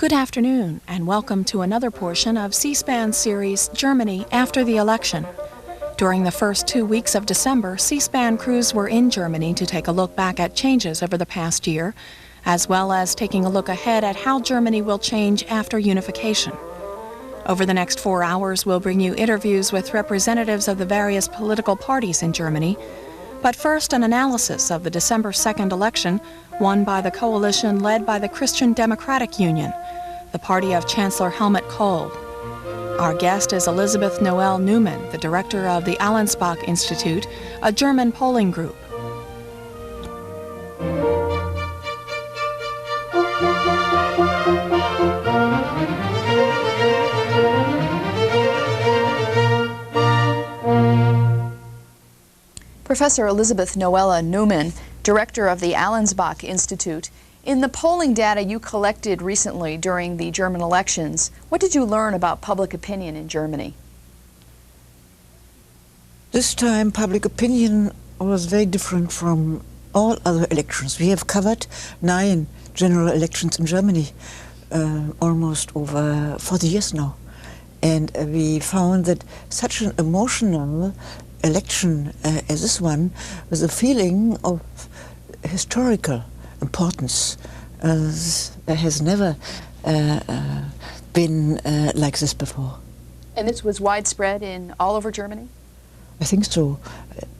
Good afternoon, and welcome to another portion of C-SPAN's series, Germany After the Election. During the first 2 weeks of December, C-SPAN crews were in Germany to take a look back at changes over the past year, as well as taking a look ahead at how Germany will change after unification. Over the next 4 hours, we'll bring you interviews with representatives of the various political parties in Germany. But first, an analysis of the December 2nd election, won by the coalition led by the Christian Democratic Union, the party of Chancellor Helmut Kohl. Our guest is Elisabeth Noelle-Neumann, the director of the Allensbach Institute, a German polling group. Professor Elisabeth Noelle-Neumann, director of the Allensbach Institute. In the polling data you collected recently during the German elections, what did you learn about public opinion in Germany? This time public opinion was very different from all other elections. We have covered 9 general elections in Germany, almost over 40 years now. And we found that such an emotional election as this one, with a feeling of historical importance, has never been like this before. And this was widespread in all over Germany? I think so.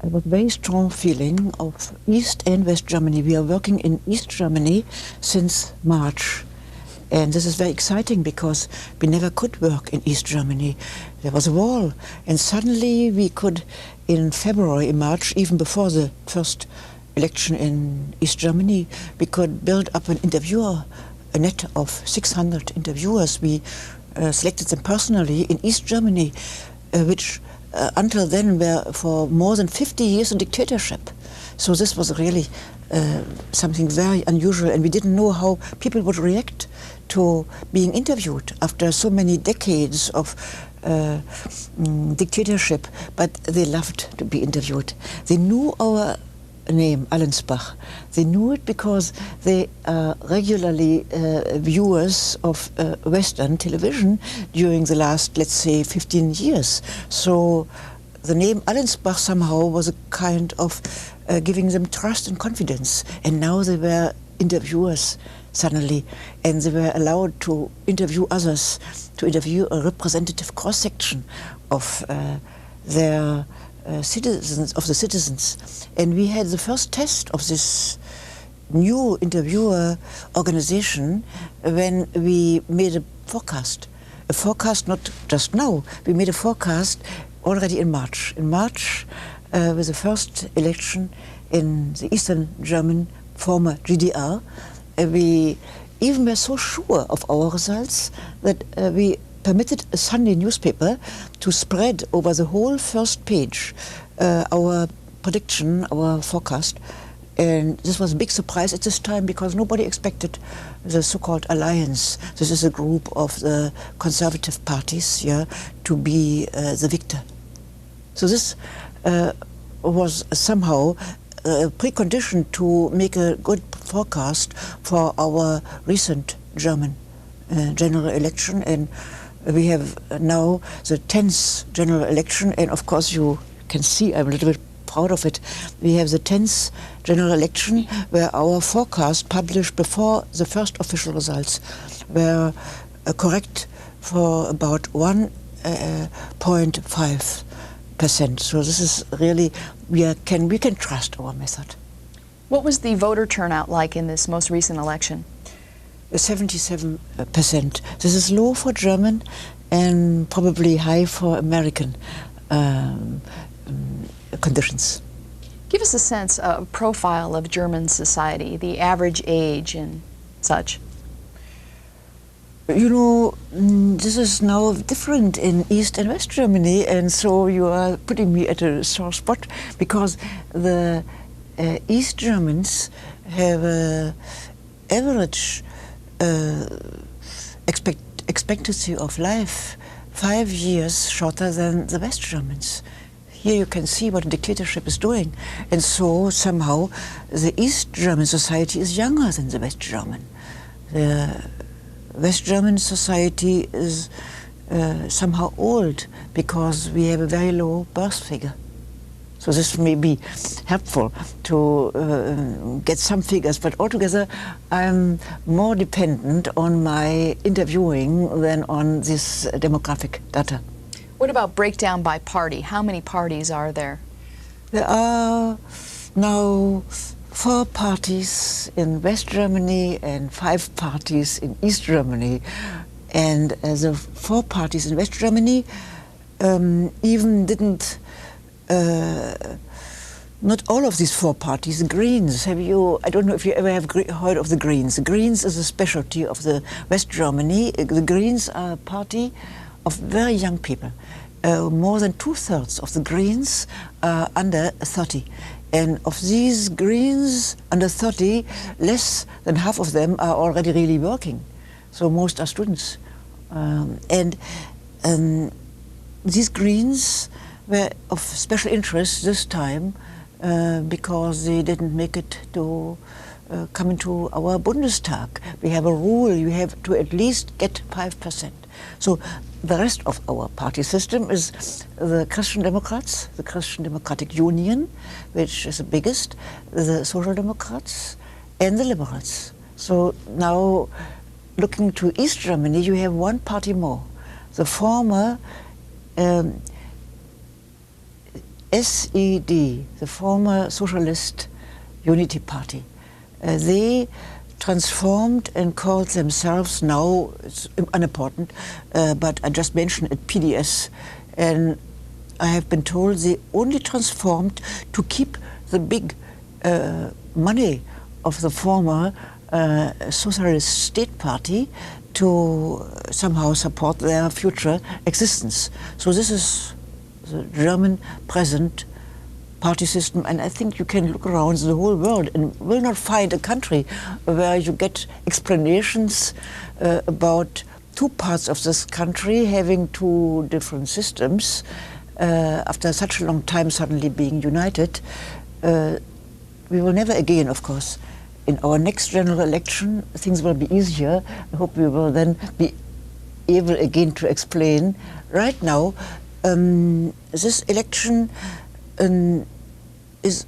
I have a very strong feeling of East and West Germany. We are working in East Germany since March. And this is very exciting because we never could work in East Germany. There was a wall, and suddenly we could, in February, in March, even before the first election in East Germany, we could build up an interviewer, a net of 600 interviewers. We selected them personally in East Germany, which until then were for more than 50 years in dictatorship. So this was really something very unusual, and we didn't know how people would react to being interviewed after so many decades of dictatorship, but they loved to be interviewed. They knew our name, Allensbach. They knew it because they are regularly viewers of Western television during the last, let's say, 15 years. So the name Allensbach somehow was a kind of giving them trust and confidence. And now they were interviewers suddenly, and they were allowed to interview others, to interview a representative cross-section of their citizens, of the citizens. And we had the first test of this new interviewer organization when we made a forecast not just now, we made a forecast already in March. In March, with the first election in the Eastern German former GDR, we even were so sure of our results that we permitted a Sunday newspaper to spread over the whole first page our prediction, our forecast. And this was a big surprise at this time because nobody expected the so-called alliance. This is a group of the conservative parties, yeah, to be the victor. So this was somehow a precondition to make a good forecast for our recent German general election. And we have now the 10th general election, and of course you can see I'm a little bit proud of it. We have the 10th general election where our forecast published before the first official results were correct for about 1.5%. So this is really, we can trust our method. What was the voter turnout like in this most recent election? 77%. This is low for German and probably high for American conditions. Give us a sense, a profile of German society, the average age and such. You know, this is now different in East and West Germany, and so you are putting me at a sore spot because the East Germans have an average expectancy of life 5 years shorter than the West Germans. Here you can see what a dictatorship is doing. And so somehow the East German society is younger than the West German. The West German society is somehow old because we have a very low birth figure. So this may be helpful to get some figures, but altogether I'm more dependent on my interviewing than on this demographic data. What about breakdown by party? How many parties are there? There are now 4 parties in West Germany and 5 parties in East Germany. And the 4 parties in West Germany even didn't not all of these 4 parties. The Greens, I don't know if you ever have heard of the Greens. The Greens is a specialty of the West Germany. The Greens are a party of very young people. More than 2/3 of the Greens are under 30. And of these Greens under 30, less than half of them are already really working. So most are students. These Greens were of special interest this time because they didn't make it to come into our Bundestag. We have a rule, you have to at least get 5%. So the rest of our party system is the Christian Democrats, the Christian Democratic Union, which is the biggest, the Social Democrats, and the Liberals. So now, looking to East Germany, you have 1 party more. The former SED, the former Socialist Unity Party. They transformed and called themselves now, it's unimportant, but I just mentioned it, PDS. And I have been told they only transformed to keep the big money of the former Socialist State Party to somehow support their future existence. So this is the German present party system, and I think you can look around the whole world and will not find a country where you get explanations about 2 parts of this country having 2 different systems after such a long time suddenly being united. We will never again, of course. In our next general election, things will be easier. I hope we will then be able again to explain. Right now, this election is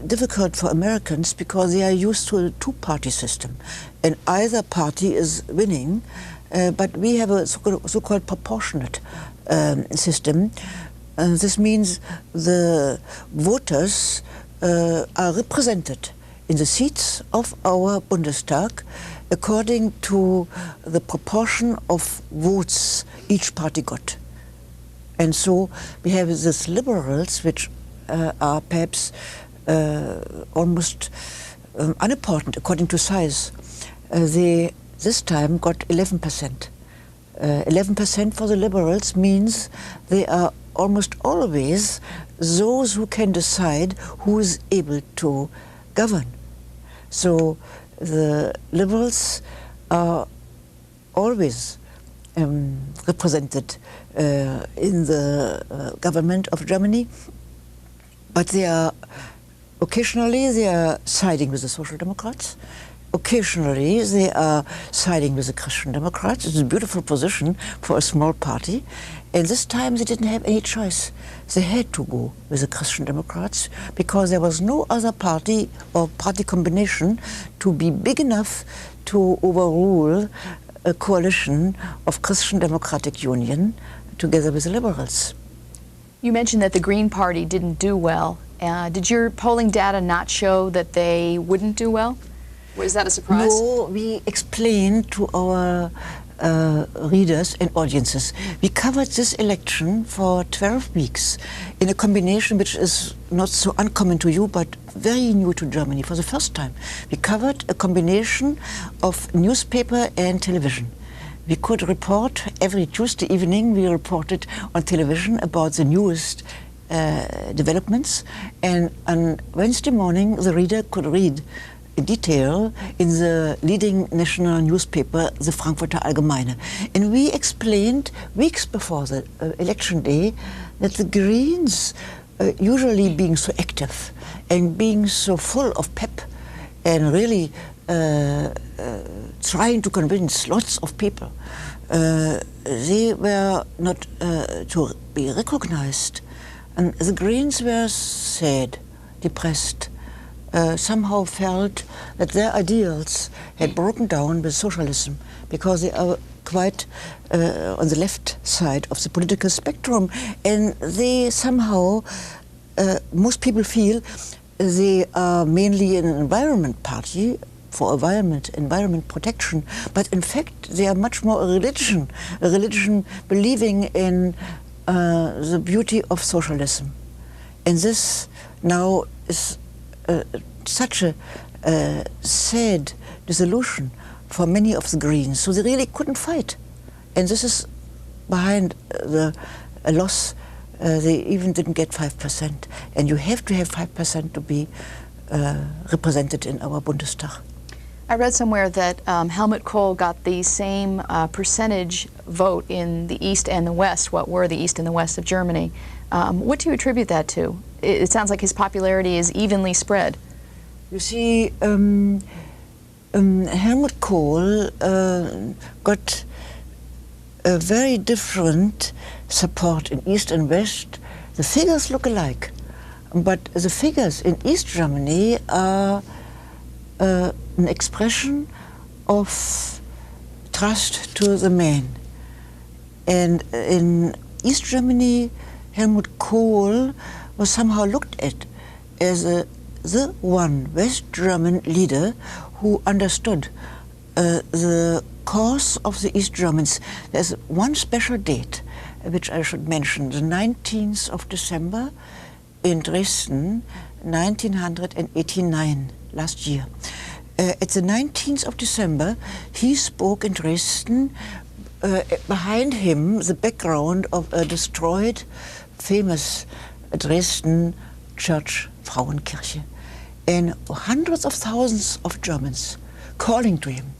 difficult for Americans because they are used to a 2-party system, and either party is winning, but we have a so-called proportionate system. This means the voters are represented in the seats of our Bundestag according to the proportion of votes each party got. And so we have these liberals, which are perhaps almost unimportant according to size. They this time got 11%. 11% for the liberals means they are almost always those who can decide who is able to govern. So the liberals are always represented in the government of Germany, but they are occasionally they are siding with the Social Democrats. Occasionally they are siding with the Christian Democrats. It's a beautiful position for a small party. And this time they didn't have any choice. They had to go with the Christian Democrats because there was no other party or party combination to be big enough to overrule a coalition of Christian Democratic Union together with the Liberals. You mentioned that the Green Party didn't do well. Did your polling data not show that they wouldn't do well? Was that a surprise? No, we explained to our readers and audiences. We covered this election for 12 weeks in a combination which is not so uncommon to you, but very new to Germany for the first time. We covered a combination of newspaper and television. We could report every Tuesday evening, we reported on television about the newest developments, and on Wednesday morning the reader could read in detail in the leading national newspaper, the Frankfurter Allgemeine. And we explained weeks before the election day that the Greens, usually being so active and being so full of pep and really trying to convince lots of people. They were not to be recognized. And the Greens were sad, depressed, somehow felt that their ideals had broken down with socialism because they are quite on the left side of the political spectrum, and they somehow, most people feel they are mainly an environment party for environment protection, but in fact they are much more a religion believing in the beauty of socialism. And this now is such a sad dissolution for many of the Greens, so they really couldn't fight. And this is behind the loss. They even didn't get 5%. And you have to have 5% to be represented in our Bundestag. I read somewhere that Helmut Kohl got the same percentage vote in the East and the West, what were the East and the West of Germany. What do you attribute that to? It sounds like his popularity is evenly spread. You see, Helmut Kohl got a very different support in East and West. The figures look alike, but the figures in East Germany are an expression of trust to the man. And in East Germany, Helmut Kohl was somehow looked at as the one West German leader who understood the cause of the East Germans. There's one special date which I should mention, the 19th of December in Dresden, 1989, last year. At the 19th of December, he spoke in Dresden. Behind him, the background of a destroyed, famous Dresden church, Frauenkirche, and hundreds of thousands of Germans calling to him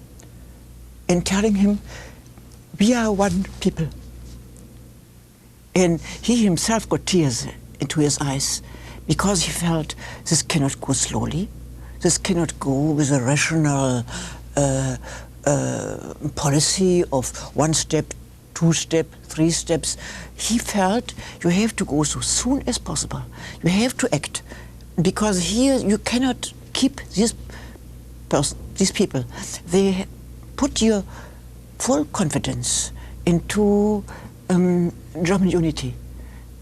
and telling him, we are one people. And he himself got tears into his eyes because he felt this cannot go slowly. This cannot go with a rational policy of 1 step, 2 step, 3 steps. He felt you have to go so soon as possible. You have to act, because here you cannot keep these people. They put your full confidence into German unity.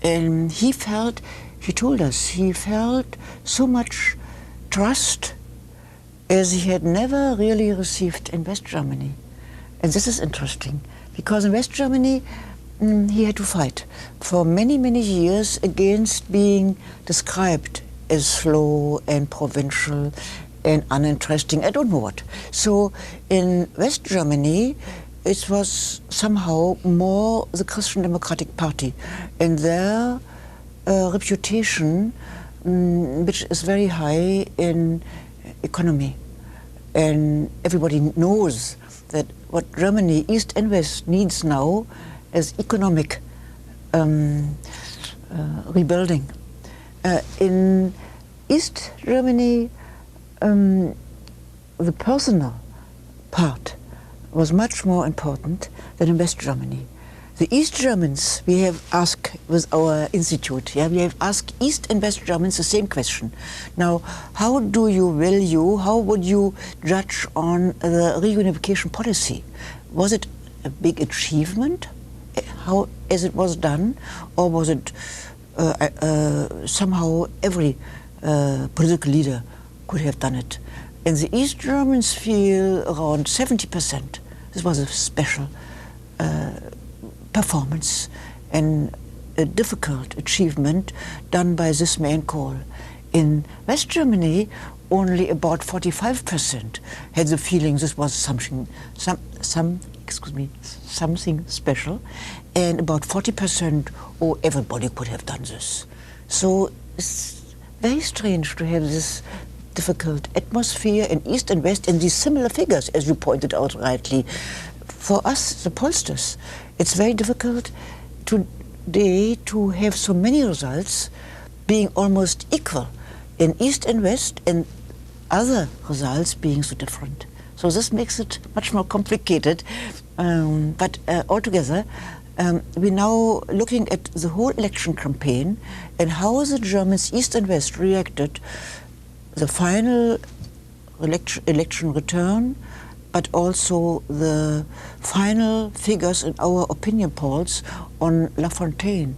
And he told us, he felt so much trust as he had never really received in West Germany. And this is interesting, because in West Germany he had to fight for many, many years against being described as slow and provincial and uninteresting, I don't know what. So in West Germany it was somehow more the Christian Democratic Party and their reputation, which is very high in economy. And everybody knows that what Germany, East and West, needs now is economic rebuilding. In East Germany, the personal part was much more important than in West Germany. The East Germans, we have asked with our institute, we have asked East and West Germans the same question. Now, how would you judge on the reunification policy? Was it a big achievement, as it was done, or was it somehow every political leader could have done it? And the East Germans feel around 70%. This was a special performance and a difficult achievement done by this man Kohl. In West Germany, only about 45% had the feeling this was something special, and about 40%, oh, everybody could have done this. So it's very strange to have this difficult atmosphere in East and West and these similar figures, as you pointed out rightly. For us, the pollsters, it's very difficult today to have so many results being almost equal in East and West, and other results being so different. So this makes it much more complicated. But altogether, we're now looking at the whole election campaign and how the Germans, East and West, reacted the final election return, but also the final figures in our opinion polls on Lafontaine,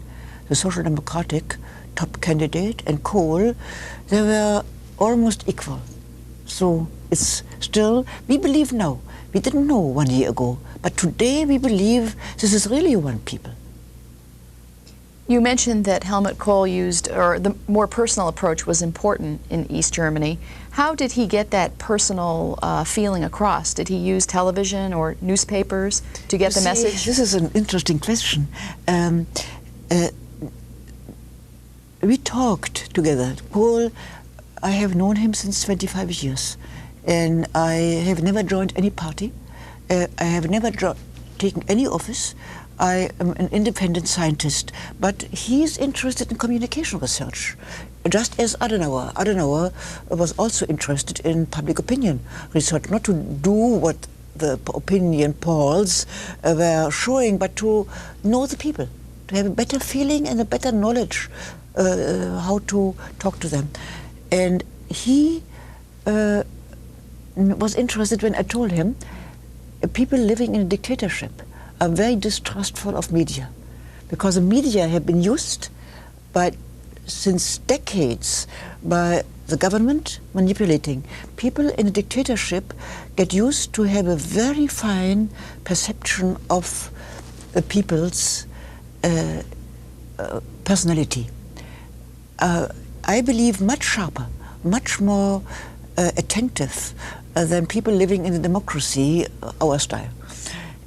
the Social Democratic top candidate, and Kohl. They were almost equal. So it's still, we believe now, we didn't know 1 year ago, but today we believe this is really one people. You mentioned that Helmut Kohl used, or the more personal approach was important in East Germany. How did he get that personal feeling across? Did he use television or newspapers to get the message? This is an interesting question. We talked together. Kohl, I have known him since 25 years, and I have never joined any party. I have never taken any office. I am an independent scientist, but he's interested in communication research, just as Adenauer. Adenauer was also interested in public opinion research, not to do what the opinion polls were showing, but to know the people, to have a better feeling and a better knowledge how to talk to them. And he was interested when I told him people living in a dictatorship are very distrustful of media, because the media have been used since decades by the government manipulating. People in a dictatorship get used to have a very fine perception of the people's personality. I believe much sharper, much more attentive than people living in a democracy, our style.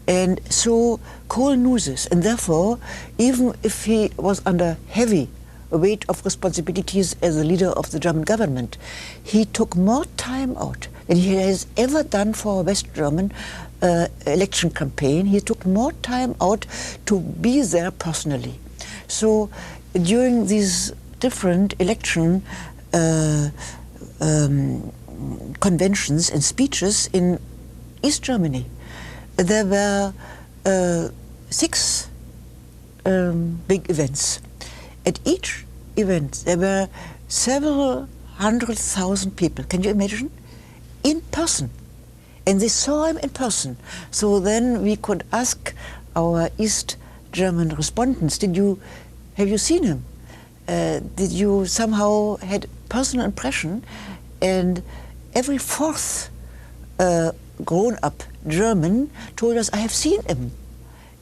And so Kohl knew this, and therefore, even if he was under heavy weight of responsibilities as the leader of the German government, he took more time out than he has ever done for a West German election campaign. He took more time out to be there personally. So during these different election conventions and speeches in East Germany, there were 6 big events. At each event, there were several 100,000 people. Can you imagine? In person. And they saw him in person. So then we could ask our East German respondents, have you seen him? Did you somehow had personal impression? And every 4th grown-up German told us, I have seen him.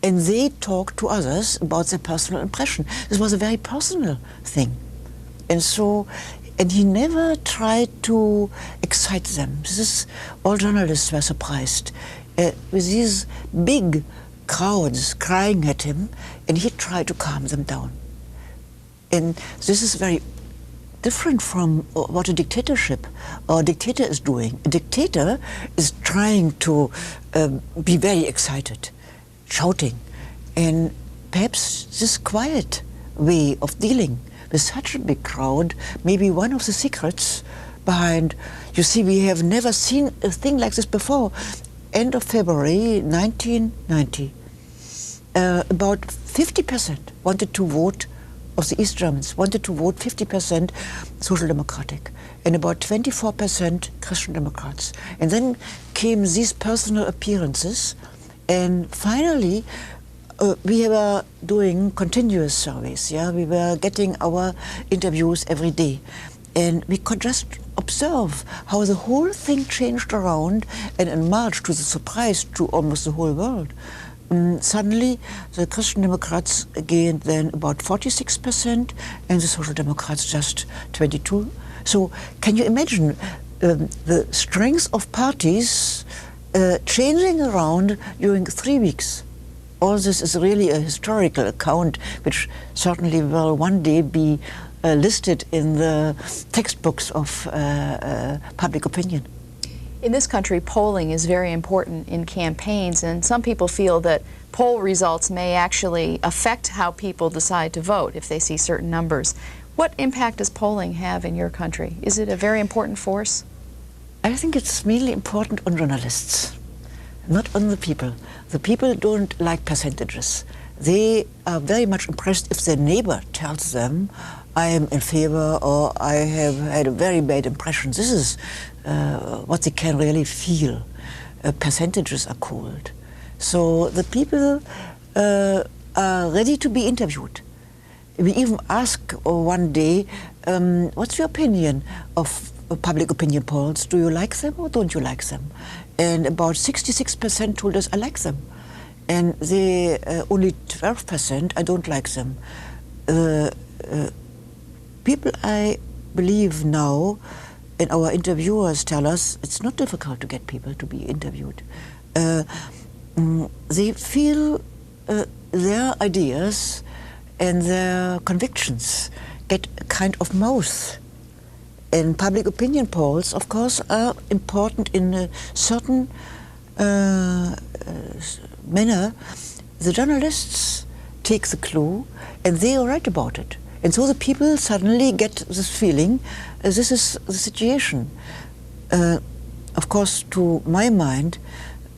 And they talked to others about their personal impression. This was a very personal thing. And so, and he never tried to excite them. This is, all journalists were surprised. With these big crowds crying at him, and he tried to calm them down. And this is very different from what a dictatorship or a dictator is doing. A dictator is trying to be very excited, shouting. And perhaps this quiet way of dealing with such a big crowd may be one of the secrets behind, you see, we have never seen a thing like this before. End of February 1990, about 50% wanted to vote, of the East Germans wanted to vote 50% Social Democratic and about 24% Christian Democrats. And then came these personal appearances, and finally we were doing continuous surveys. Yeah, we were getting our interviews every day, and we could just observe how the whole thing changed around, and in March, to the surprise to almost the whole world, suddenly the Christian Democrats gained then about 46% and the Social Democrats just 22%. So can you imagine the strength of parties changing around during 3 weeks? All this is really a historical account which certainly will one day be listed in the textbooks of public opinion. In this country, polling is very important in campaigns, and some people feel that poll results may actually affect how people decide to vote if they see certain numbers. What impact does polling have in your country? Is it a very important force? I think it's mainly important on journalists, not on the people. The people don't like percentages. They are very much impressed if their neighbor tells them, I am in favor or I have had a very bad impression. This is what they can really feel. Percentages are cold. So the people are ready to be interviewed. We even asked one day, what's your opinion of public opinion polls? Do you like them or don't you like them? And about 66% told us, I like them. And the only 12%, I don't like them. People, I believe now, and our interviewers tell us, it's not difficult to get people to be interviewed. They feel their ideas and their convictions get a kind of mouth. And public opinion polls, of course, are important in a certain manner. The journalists take the clue and they write about it. And so the people suddenly get this feeling, this is the situation. Of course, to my mind,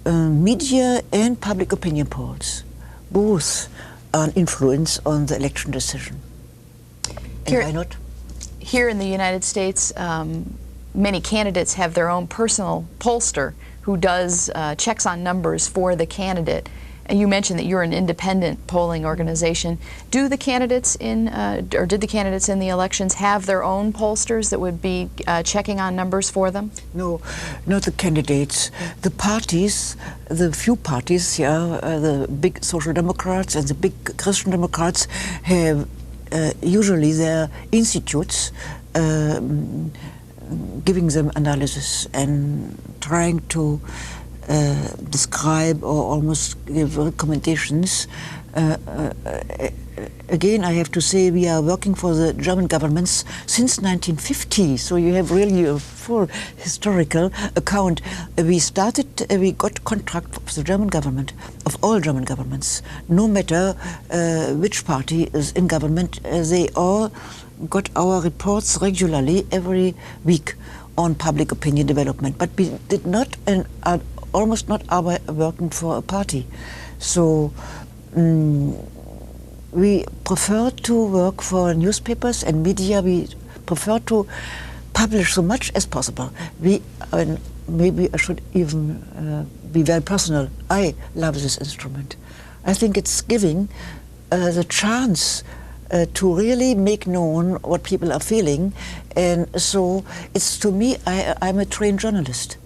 media and public opinion polls both are an influence on the election decision. And why not? Here in the United States, many candidates have their own personal pollster who does checks on numbers for the candidate. And you mentioned that you're an independent polling organization. Do the candidates or did the candidates in the elections have their own pollsters that would be checking on numbers for them? No, not the candidates. The parties, the few parties, the big Social Democrats and the big Christian Democrats have usually their institutes giving them analysis and trying to describe or almost give recommendations. Again, I have to say we are working for the German governments since 1950, so you have really a full historical account. We got contract of the German government, of all German governments, no matter which party is in government. They all got our reports regularly every week on public opinion development, but we did not and are almost not working for a party. So we prefer to work for newspapers and media. We prefer to publish so much as possible. Maybe I should even be very personal. I love this instrument. I think it's giving the chance to really make known what people are feeling. And so it's, to me, I'm a trained journalist.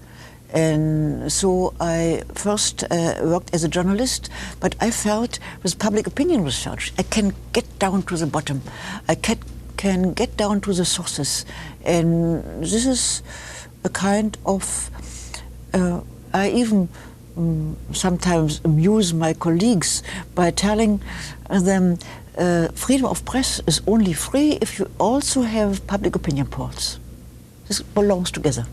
And so I first worked as a journalist, but I felt with public opinion research, I can get down to the bottom. I can get down to the sources. And this is a kind of, I even sometimes amuse my colleagues by telling them freedom of press is only free if you also have public opinion polls. This belongs together.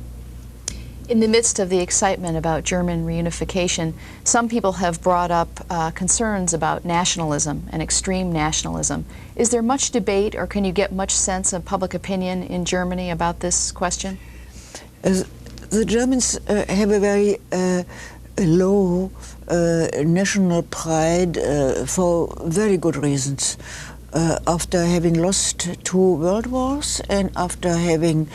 In the midst of the excitement about German reunification, some people have brought up concerns about nationalism and extreme nationalism. Is there much debate, or can you get much sense of public opinion in Germany about this question? The Germans have a very low national pride for very good reasons. After having lost 2 world wars and after having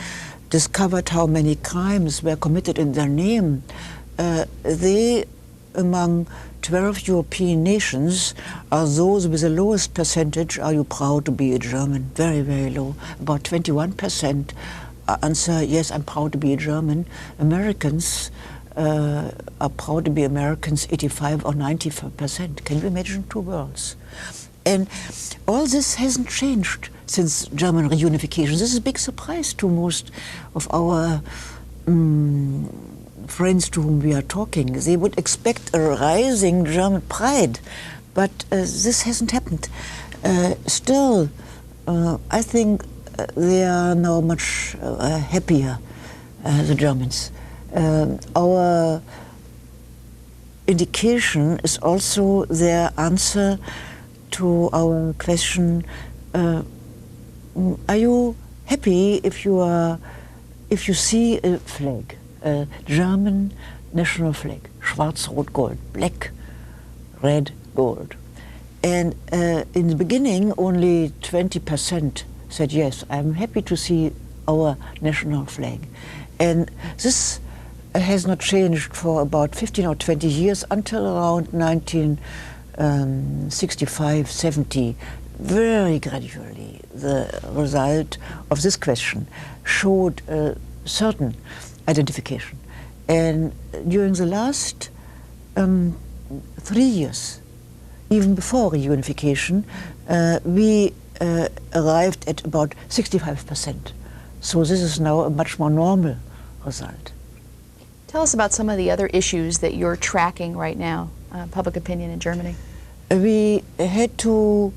discovered how many crimes were committed in their name, they, among 12 European nations, are those with the lowest percentage, are you proud to be a German? Very, very low. About 21% answer, yes, I'm proud to be a German. Americans are proud to be Americans, 85 or 90%. Can you imagine 2 worlds? And all this hasn't changed since German reunification. This is a big surprise to most of our friends to whom we are talking. They would expect a rising German pride, but this hasn't happened. Still, I think they are now much happier, the Germans. Our indication is also their answer to our question, are you happy if you see a flag, German national flag, schwarz, rot, gold, black, red, gold. And in the beginning, only 20% said, yes, I'm happy to see our national flag. And this has not changed for about 15 or 20 years until around 1965, 70. Very gradually, the result of this question showed a certain identification. And during the last 3 years, even before reunification, we arrived at about 65%. So this is now a much more normal result. Tell us about some of the other issues that you're tracking right now, public opinion in Germany. We had to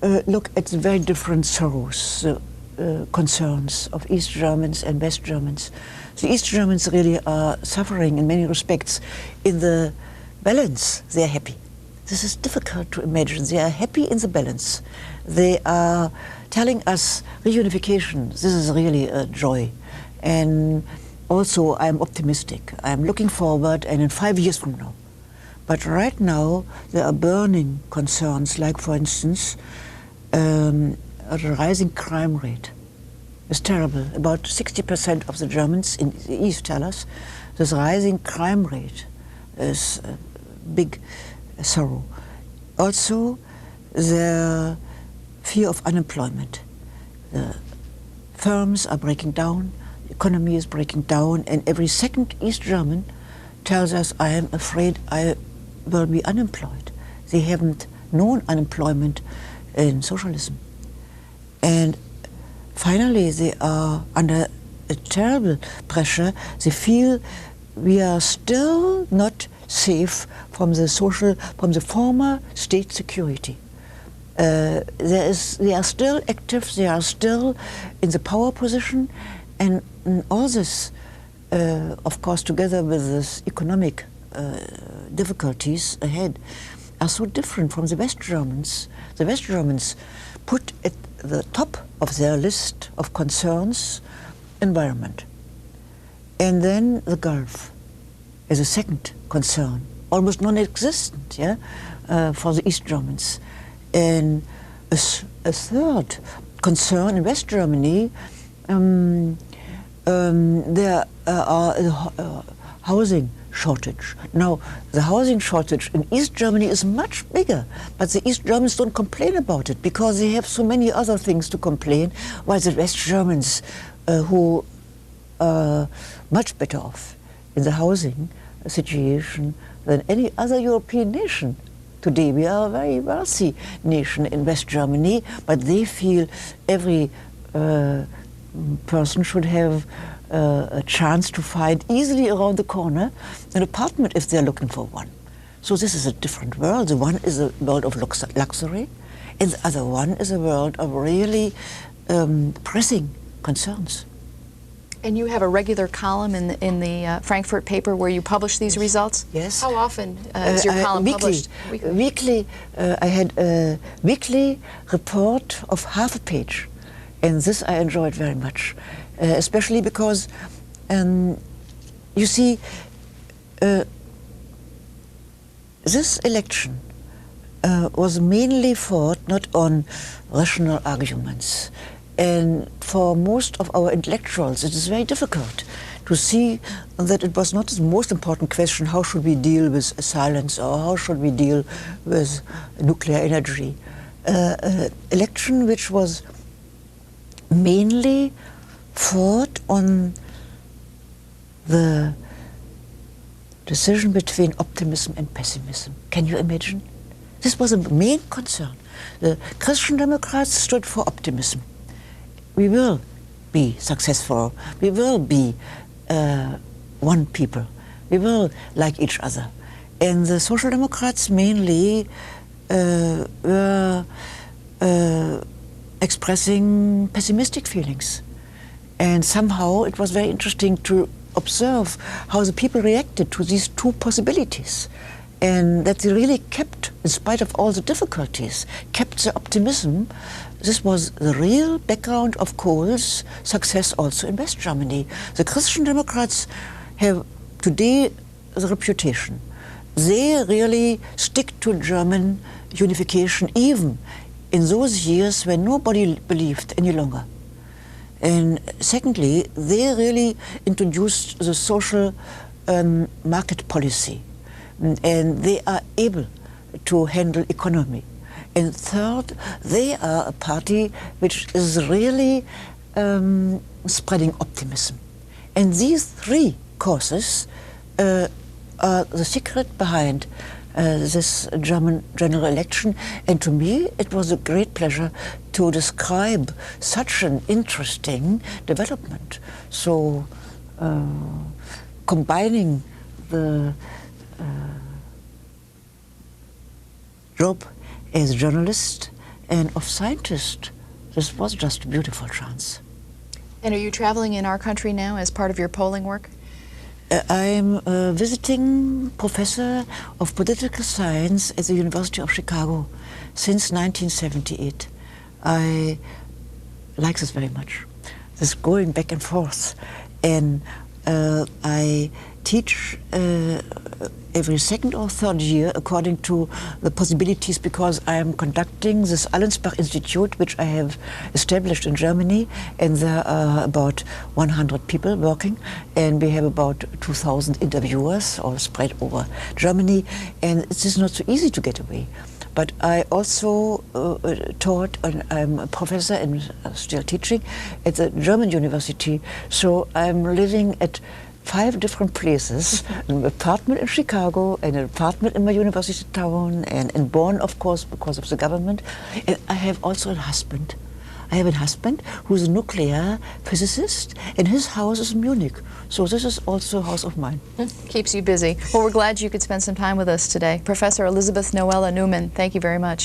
look at the very different sorrows, concerns of East Germans and West Germans. The East Germans really are suffering in many respects. In the balance, they are happy. This is difficult to imagine. They are happy in the balance. They are telling us reunification, this is really a joy. And also I'm optimistic. I'm looking forward, and in 5 years from now. But right now there are burning concerns, like for instance, a rising crime rate. It's terrible. About 60% of the Germans in the East tell us this rising crime rate is a big sorrow. Also, the fear of unemployment. The firms are breaking down, the economy is breaking down, and every second East German tells us, I am afraid I will be unemployed. They haven't known unemployment in socialism. And finally, they are under a terrible pressure. They feel we are still not safe from the former state security. They are still active, they are still in the power position, and all this, of course, together with this economic difficulties ahead, are so different from the West Germans. The West Germans put at the top of their list of concerns environment. And then the Gulf is a second concern, almost non-existent, yeah, for the East Germans. And a third concern in West Germany, there are housing shortage. Now, the housing shortage in East Germany is much bigger, but the East Germans don't complain about it because they have so many other things to complain, while the West Germans, who are much better off in the housing situation than any other European nation. Today we are a very wealthy nation in West Germany, but they feel every person should have a chance to find easily around the corner an apartment if they're looking for one. So this is a different world. The one is a world of luxury, and the other one is a world of really pressing concerns. And you have a regular column in the Frankfurt paper where you publish these results? Yes. How often is your column published? Weekly. I had a weekly report of half a page, and this I enjoyed very much, especially because, you see, this election was mainly fought not on rational arguments. And for most of our intellectuals, it is very difficult to see that it was not the most important question, how should we deal with silence, or how should we deal with nuclear energy. Election which was mainly fought on the decision between optimism and pessimism. Can you imagine? This was a main concern. The Christian Democrats stood for optimism. We will be successful. We will be one people. We will like each other. And the Social Democrats mainly were expressing pessimistic feelings. And somehow it was very interesting to observe how the people reacted to these two possibilities. And that they really kept, in spite of all the difficulties, kept the optimism. This was the real background of Kohl's success also in West Germany. The Christian Democrats have today the reputation. They really stick to German unification even in those years when nobody believed any longer. And secondly, they really introduced the social market policy, and they are able to handle economy. And third, they are a party which is really spreading optimism. And these three causes are the secret behind this German general election, and to me it was a great pleasure to describe such an interesting development. So combining the job as a journalist and of scientist, this was just a beautiful chance. And are you traveling in our country now as part of your polling work? I'm a visiting professor of political science at the University of Chicago since 1978. I like this very much, this going back and forth. And I teach every second or third year according to the possibilities, because I am conducting this Allensbach Institute, which I have established in Germany, and there are about 100 people working, and we have about 2,000 interviewers all spread over Germany, and it is not so easy to get away. But I also taught, and I'm a professor and still teaching at the German university, so I'm living at 5 different places, an apartment in Chicago, and an apartment in my university town, and in Bonn, of course, because of the government. And I have also a husband. I have a husband who's a nuclear physicist, and his house is in Munich. So this is also a house of mine. Keeps you busy. Well, we're glad you could spend some time with us today. Professor Elizabeth Noelle-Neumann, thank you very much.